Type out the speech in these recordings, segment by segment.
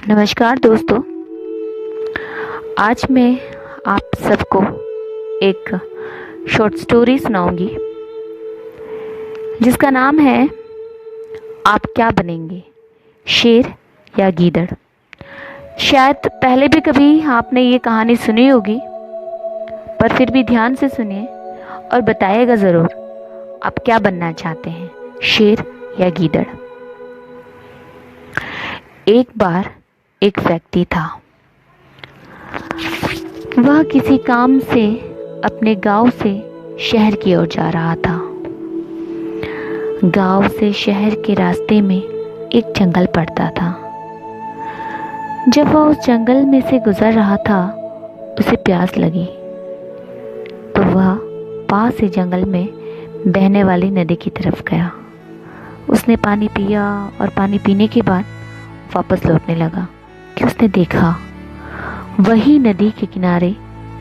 नमस्कार दोस्तों। आज मैं आप सबको एक शॉर्ट स्टोरी सुनाऊंगी जिसका नाम है आप क्या बनेंगे, शेर या गीदड़। शायद पहले भी कभी आपने ये कहानी सुनी होगी, पर फिर भी ध्यान से सुनिए और बताइएगा ज़रूर आप क्या बनना चाहते हैं, शेर या गीदड़। एक बार एक व्यक्ति था। वह किसी काम से अपने गांव से शहर की ओर जा रहा था। गांव से शहर के रास्ते में एक जंगल पड़ता था। जब वह उस जंगल में से गुजर रहा था, उसे प्यास लगी तो वह पास ही जंगल में बहने वाली नदी की तरफ गया। उसने पानी पिया और पानी पीने के बाद वापस लौटने लगा कि उसने देखा वही नदी के किनारे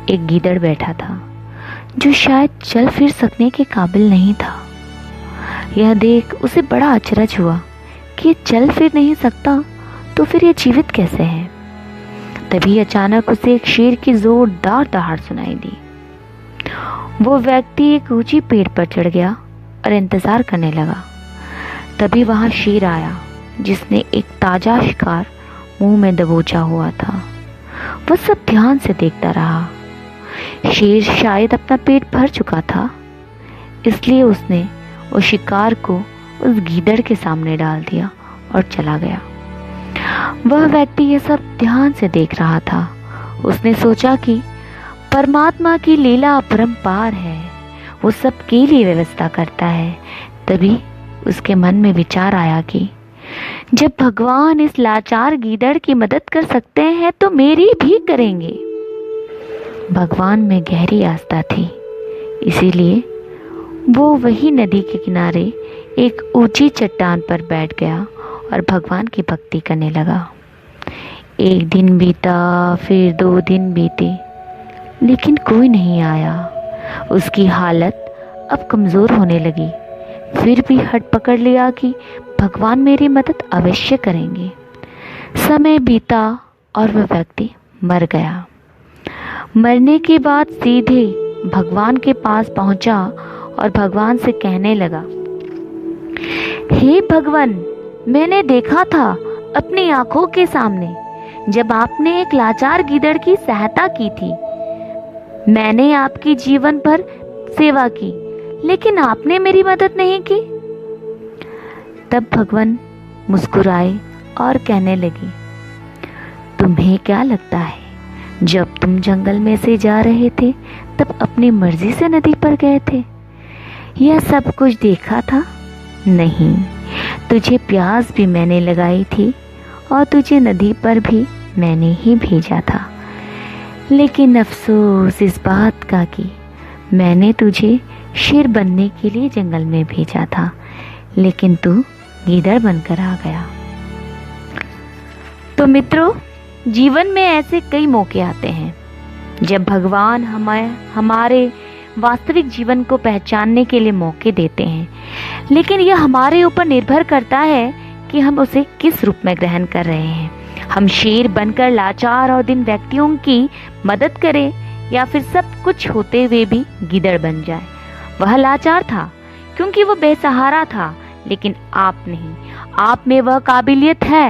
एक गीदड़ बैठा था जो शायद चल फिर सकने के काबिल नहीं था। यह देख उसे बड़ा अचरज हुआ कि ये चल फिर नहीं सकता तो फिर ये जीवित कैसे है। तभी अचानक उसे एक शेर की जोरदार दहाड़ सुनाई दी। वो व्यक्ति एक ऊंची पेड़ पर चढ़ गया और इंतजार करने लगा। तभी वहां शेर आया जिसने एक ताजा शिकार मुंह में दबोचा हुआ था। वह सब ध्यान से देखता रहा। शेर शायद अपना पेट भर चुका था, इसलिए उसने उस शिकार को उस गीदड़ के सामने डाल दिया और चला गया। वह व्यक्ति यह सब ध्यान से देख रहा था। उसने सोचा कि परमात्मा की लीला अपरंपार है, वो सबके लिए व्यवस्था करता है। तभी उसके मन में विचार आया कि जब भगवान इस लाचार गीदड़ की मदद कर सकते हैं तो मेरी भी करेंगे। भगवान में गहरी आस्था थी, इसीलिए वो वही नदी के किनारे एक ऊंची चट्टान पर बैठ गया और भगवान की भक्ति करने लगा। एक दिन बीता, फिर 2 दिन बीते, लेकिन कोई नहीं आया। उसकी हालत अब कमज़ोर होने लगी। फिर भी हट पकड़ लिया कि भगवान मेरी मदद अवश्य करेंगे। समय बीता और वह व्यक्ति मर गया। मरने के बाद सीधे भगवान के पास पहुंचा और भगवान से कहने लगा, हे भगवान, मैंने देखा था अपनी आंखों के सामने जब आपने एक लाचार गीदड़ की सहायता की थी। मैंने आपकी जीवन भर सेवा की, लेकिन आपने मेरी मदद नहीं की। तब भगवान मुस्कुराए और कहने लगे, तुम्हें क्या लगता है जब तुम जंगल में से जा रहे थे तब अपनी मर्जी से नदी पर गए थे? यह सब कुछ देखा था? नहीं, तुझे प्यास भी मैंने लगाई थी और तुझे नदी पर भी मैंने ही भेजा था। लेकिन अफसोस इस बात का कि मैंने तुझे शेर बनने के लिए जंगल में भेजा था, लेकिन तू गीदड़ बनकर आ गया। तो मित्रों, जीवन में ऐसे कई मौके आते हैं जब भगवान हमारे वास्तविक जीवन को पहचानने के लिए मौके देते हैं, लेकिन यह हमारे ऊपर निर्भर करता है कि हम उसे किस रूप में ग्रहण कर रहे हैं। हम शेर बनकर लाचार और दीन व्यक्तियों की मदद करें या फिर सब कुछ होते हुए भी गीदड़ बन जाए। वह लाचार था क्योंकि वह बेसहारा था, लेकिन आप नहीं। आप में वह काबिलियत है